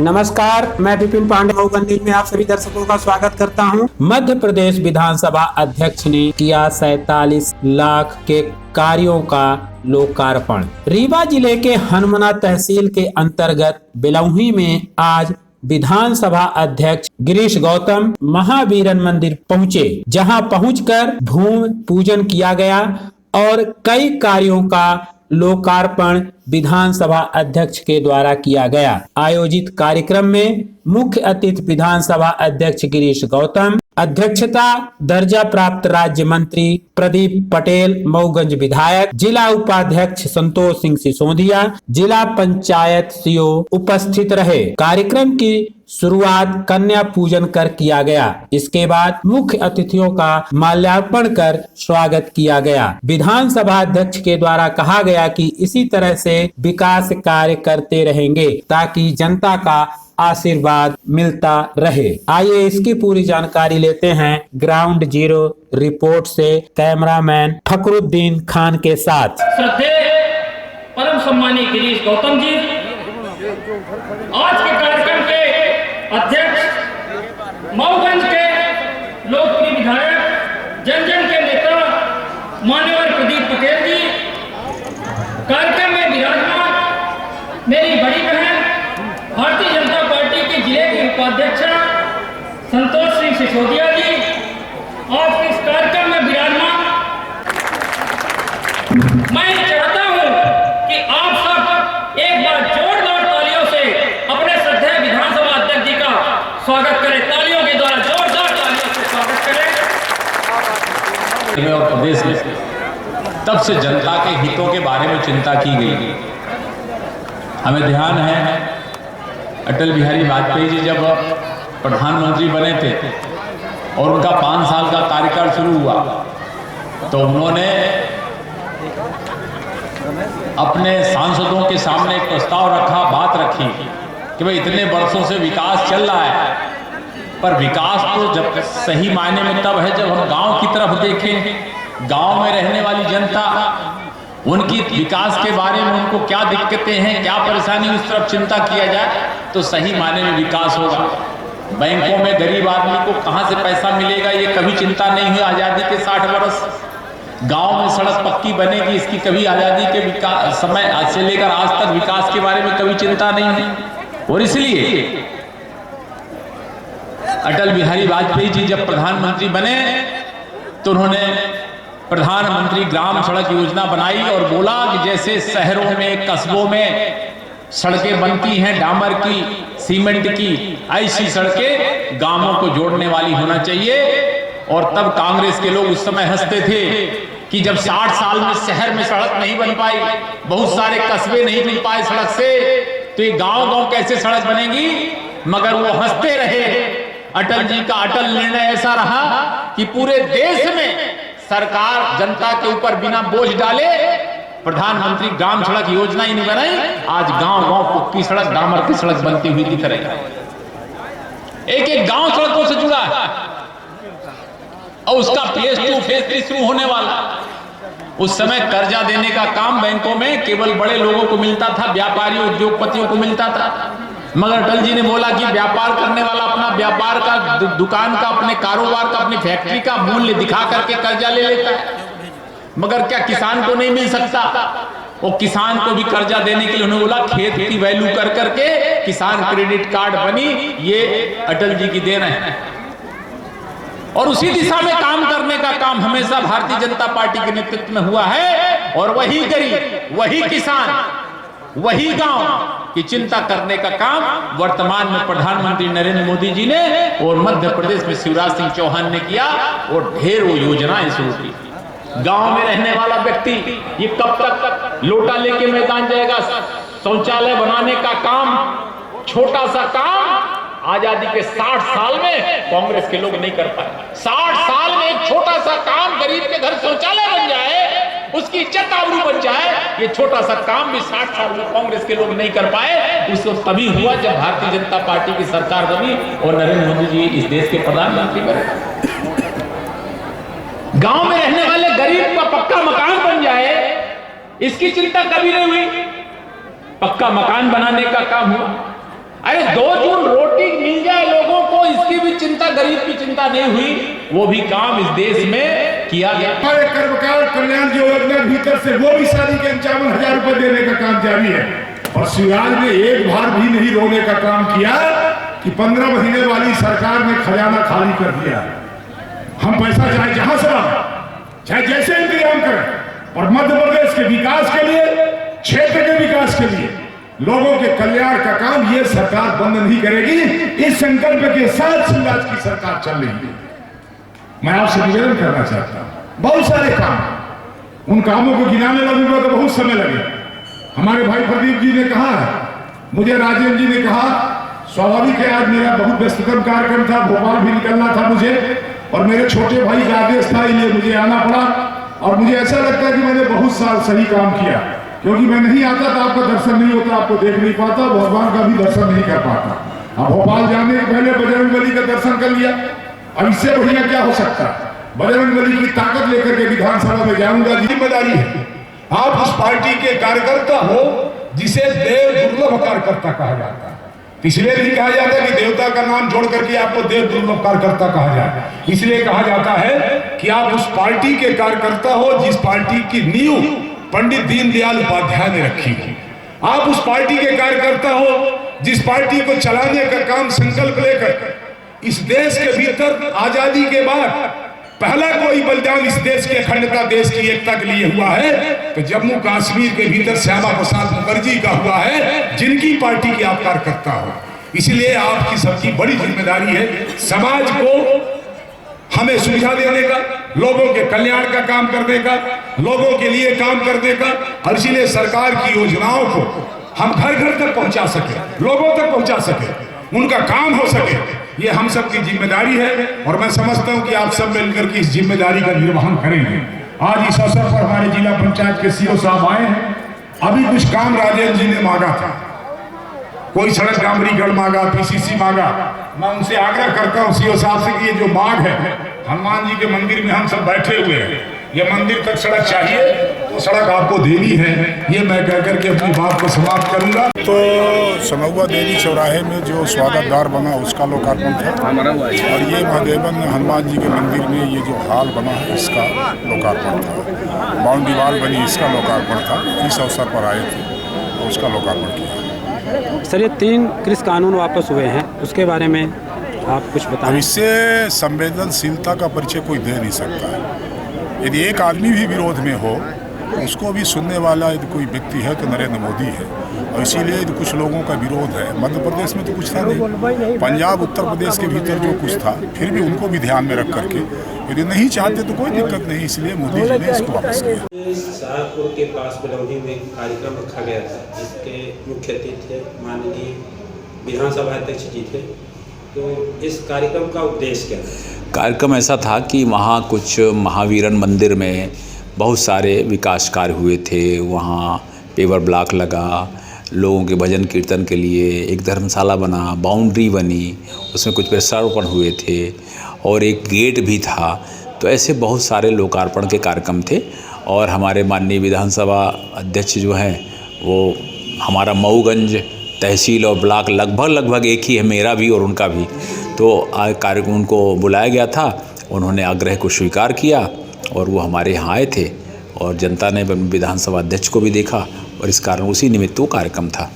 नमस्कार, मैं विपिन पांडे न्यूज में आप सभी दर्शकों का स्वागत करता हूं। मध्य प्रदेश विधानसभा अध्यक्ष ने किया 47 लाख के कार्यों का लोकार्पण। रीवा जिले के हनुमना तहसील के अंतर्गत बिलौही में आज विधानसभा अध्यक्ष गिरीश गौतम महावीरन मंदिर पहुंचे, जहां पहुंचकर भूमि पूजन किया गया और कई कार्यों का लोकार्पण विधानसभा अध्यक्ष के द्वारा किया गया। आयोजित कार्यक्रम में मुख्य अतिथि विधानसभा अध्यक्ष गिरीश गौतम, अध्यक्षता दर्जा प्राप्त राज्य मंत्री प्रदीप पटेल, मऊगंज विधायक, जिला उपाध्यक्ष संतोष सिंह सिसोदिया, जिला पंचायत सीओ उपस्थित रहे। कार्यक्रम की शुरुआत कन्या पूजन कर किया गया। इसके बाद मुख्य अतिथियों का माल्यार्पण कर स्वागत किया गया। विधानसभा अध्यक्ष के द्वारा कहा गया कि इसी तरह से विकास कार्य करते रहेंगे ताकि जनता का आशीर्वाद मिलता रहे। आइए इसकी पूरी जानकारी लेते हैं ग्राउंड जीरो रिपोर्ट से कैमरामैन फखरुद्दीन खान के साथ। श्रद्धेय परम सम्मानीय गिरीश गौतम जी, आज के कार्यक्रम के अध्यक्ष, मऊगंज के लोकप्रिय विधायक, जन जन के नेता माननीय प्रदीप पटेल जी, कार्यक्रम में विराजमान मेरी बड़ी बहन भारतीय जनता पार्टी के जिले की उपाध्यक्ष संतोष सिंह सिसोदिया जी, आज इस कार्यक्रम में विराजमान। मैं चाहता हूं कि आप सब एक बार जोरदार तालियों से अपने श्रद्धेय विधानसभा अध्यक्ष जी का स्वागत करें। तालियों के द्वारा जोरदार तालियों से स्वागत करें। और प्रदेश में तब से जनता के हितों के बारे में चिंता की गई। हमें ध्यान है अटल बिहारी वाजपेयी जी जब प्रधानमंत्री बने थे और उनका 5 साल का कार्यकाल शुरू हुआ तो उन्होंने अपने सांसदों के सामने एक प्रस्ताव रखा, बात रखी कि भाई इतने वर्षों से विकास चल रहा है, पर विकास तो जब सही मायने में तब है जब हम गांव की तरफ देखें। गांव में रहने वाली जनता, उनकी विकास के बारे में उनको क्या दिक्कतें हैं, क्या परेशानी, उस तरफ चिंता किया जाए तो सही मायने में विकास होगा। बैंकों में गरीब आदमी को कहां से पैसा मिलेगा, ये कभी चिंता नहीं हुई आज़ादी के 60 वर्ष। गांव में सड़क पक्की बनेगी, इसकी कभी आज़ादी के विकास समय आज से लेकर आज तक विकास के बारे में कभी चिंता नहीं हुई। और इसलिए अटल बिहारी वाजपेयी जी जब प्रधानमंत्री बने तो उन्होंने प्रधानमंत्री ग्राम सड़क योजना बनाई और बोला कि जैसे शहरों में, कस्बों में सड़कें बनती हैं डामर की, सीमेंट की, ऐसी सड़कें गांवों को जोड़ने वाली होना चाहिए। और तब कांग्रेस के लोग उस समय हंसते थे कि जब 60 साल में शहर में सड़क नहीं बन पाई, बहुत सारे कस्बे नहीं मिल पाए सड़क से, तो ये गांव-गांव कैसे सड़क बनेगी। मगर वो हंसते रहे। अटल जी का अटल निर्णय ऐसा रहा कि पूरे देश में सरकार जनता के ऊपर बिना बोझ डाले प्रधानमंत्री ग्राम सड़क योजना ही नहीं बनाई। आज गांव-गांव पक्की सड़क, डामर की सड़क बनती हुई दिख रही है। एक-एक गांव सड़कों से जुड़ा है और उसका फेज 2, फेज 3 शुरू होने वाला। उस समय कर्जा देने का काम बैंकों में केवल बड़े लोगों को मिलता था, व्यापारियों, उद्योगपतियों को मिलता था। मगर अटल जी ने बोला कि व्यापार करने वाला अपना व्यापार का, दुकान का, अपने कारोबार का, अपनी फैक्ट्री का मूल्य दिखा करके कर्जा ले लेता है। मगर क्या किसान को नहीं मिल सकता? वो किसान को भी कर्जा देने के लिए उन्होंने बोला खेत की वैल्यू कर करके किसान क्रेडिट कार्ड बनी। ये अटल जी की देन है और उसी दिशा में काम करने का काम हमेशा भारतीय जनता पार्टी के नेतृत्व में हुआ है। और वही गरीब, वही किसान, वही गांव की चिंता करने का काम वर्तमान में प्रधानमंत्री नरेंद्र मोदी जी ने और मध्य प्रदेश में शिवराज सिंह चौहान ने किया और ढेरों योजनाएं शुरू की। गांव में रहने वाला व्यक्ति ये कब तक लोटा लेके मैदान जाएगा? शौचालय बनाने का काम, छोटा सा काम आजादी के 60 साल में कांग्रेस के लोग नहीं कर पाए। 60 साल में एक छोटा सा काम, गरीब के घर शौचालय बन जाए, उसकी इज्जत आबरू बन जाए, ये छोटा सा काम भी 60 साल में कांग्रेस के लोग नहीं कर पाए। उसको तभी हुआ जब भारतीय जनता पार्टी की सरकार बनी और नरेंद्र मोदी जी इस देश के प्रधानमंत्री बने। गांव में रहने वाले गरीब का पक्का मकान बन जाए, इसकी चिंता कभी नहीं हुई। पक्का मकान बनाने का काम हुआ। अरे 2 जून रोटी मिल जाए लोगों को, इसकी भी चिंता, गरीब की चिंता नहीं हुई। वो भी काम इस देश में किया गया। हमारे कर्मकार कल्याण योजना भीतर से वो भी शादी के 55,000 रुपए देने का काम जारी है। और शिवराज ने एक बार भी नहीं रोने का काम किया कि 15 महीने वाली सरकार ने खजाना खाली कर दिया। हम पैसा चाहे जहां से चाहे जैसे इंतजाम करें, और मध्य प्रदेश के विकास के लिए, क्षेत्र के विकास के लिए, लोगों के कल्याण का काम ये सरकार बंद नहीं करेगी। इस संकल्प के साथ शिवराज की सरकार चल रही है। मैं आपसे निवेदन करना चाहता हूं, बहुत सारे काम, उन कामों को गिनाने लगूंगा तो बहुत समय लगेगा। हमारे भाई प्रदीप जी ने कहा है, मुझे राजेंद्र जी ने कहा, स्वाभाविक है आज मेरा बहुत व्यस्ततम कार्यक्रम था, भोपाल भी निकलना था मुझे, और मेरे छोटे भाई का आदेश था, इसलिए मुझे आना पड़ा। और मुझे ऐसा लगता है कि मैंने बहुत साल सही काम किया, क्योंकि मैं नहीं आता तो आपका दर्शन नहीं होता, आपको देख नहीं पाता, भगवान का भी दर्शन नहीं कर पाता। अब भोपाल जाने के पहले बजरंगबली का दर्शन कर लिया, अब इससे बढ़िया क्या हो सकता है। बजरंगबली की ताकत लेकर के विधानसभा में जाऊंगा। जिम्मेदारी है, आप उस पार्टी के कार्यकर्ता हो जिसे देव दुर्लभ कार्यकर्ता कहा जाता है। इसलिए नहीं कहा जाता कि देवता का नाम जोड़ करके आपको देव दुर्लभ कार्यकर्ता कहा जाए, इसलिए कहा जाता है कि आप उस पार्टी के कार्यकर्ता हो जिस पार्टी की नींव पंडित दीनदयाल उपाध्याय ने रखी हो। आप उस पार्टी के कार्यकर्ता हो जिस पार्टी को चलाने का काम संकल्प लेकर इस देश के भीतर आजादी के बाद पहला कोई बलिदान इस देश की अखंडता, देश की एकता के लिए हुआ है तो जम्मू कश्मीर के भीतर श्यामा प्रसाद मुखर्जी का हुआ है, जिनकी पार्टी के आप कार्यकर्ता हो। इसलिए आपकी सबकी बड़ी जिम्मेदारी है समाज को हमें सुविधा देने का, लोगों के कल्याण का काम करने का, लोगों के लिए काम करने का। और इसीलिए सरकार की योजनाओं को हम घर घर तक पहुंचा सके, लोगों तक पहुंचा सके, उनका काम हो सके, ये हम सब की जिम्मेदारी है। और मैं समझता हूं कि आप सब मिलकर के इस जिम्मेदारी का निर्वहन करेंगे। आज इस अवसर पर हमारे जिला पंचायत के सीओ साहब आए हैं। अभी कुछ काम राजेंद्र जी ने मांगा था, कोई सड़क डामरीकरण मांगा, पीसीसी मांगा। मैं उनसे आग्रह करता हूं सीओ साहब से कि ये जो मांग है, हनुमान जी के मंदिर में हम सब बैठे हुए हैं, ये मंदिर तक सड़क चाहिए तो सड़क आपको देनी है, ये मैं कहकर के अपनी बात को समाप्त करूंगा। तो समौआ देवी चौराहे में जो स्वागत द्वार बना उसका लोकार्पण था, और ये महादेवन हनुमान जी के मंदिर में ये जो हॉल बना है इसका लोकार्पण था। बाउंड्री वॉल बनी इसका लोकार्पण था। इस अवसर पर आए थे और उसका लोकार्पण किया। सर, ये 3 कृषि कानून वापस हुए हैं, उसके बारे में आप कुछ बताएं। इससे संवेदनशीलता का परिचय कोई दे नहीं सकता है। यदि एक आदमी भी विरोध में हो, उसको भी सुनने वाला यदि कोई व्यक्ति है तो नरेंद्र मोदी है। और इसीलिए यदि कुछ लोगों का विरोध है, मध्य प्रदेश में तो कुछ था नहीं, पंजाब उत्तर प्रदेश के भीतर जो कुछ था, फिर भी उनको भी ध्यान में रख करके यदि नहीं चाहते तो कोई दिक्कत नहीं, इसलिए मोदी जी ने इसको वापस किया। सहारनपुर के पास बिलौनी में कार्यक्रम रखा गया था, जिसके मुख्य अतिथि माननीय विधानसभा अध्यक्ष जी थे। तो इस कार्यक्रम का उद्देश्य क्या था? कार्यक्रम ऐसा था कि वहाँ कुछ महावीरन मंदिर में बहुत सारे विकास कार्य हुए थे। वहाँ पेवर ब्लॉक लगा, लोगों के भजन कीर्तन के लिए एक धर्मशाला बना, बाउंड्री बनी, उसमें कुछ वृक्षारोपण हुए थे और एक गेट भी था। तो ऐसे बहुत सारे लोकार्पण के कार्यक्रम थे। और हमारे माननीय विधानसभा अध्यक्ष जो हैं वो हमारा मऊगंज तहसील और ब्लॉक लगभग एक ही है, मेरा भी और उनका भी। तो कार्यक्रम उनको बुलाया गया था, उन्होंने आग्रह को स्वीकार किया और वो हमारे यहाँ आए थे और जनता ने विधानसभा अध्यक्ष को भी देखा और इस कारण उसी निमित्त वो कार्यक्रम था।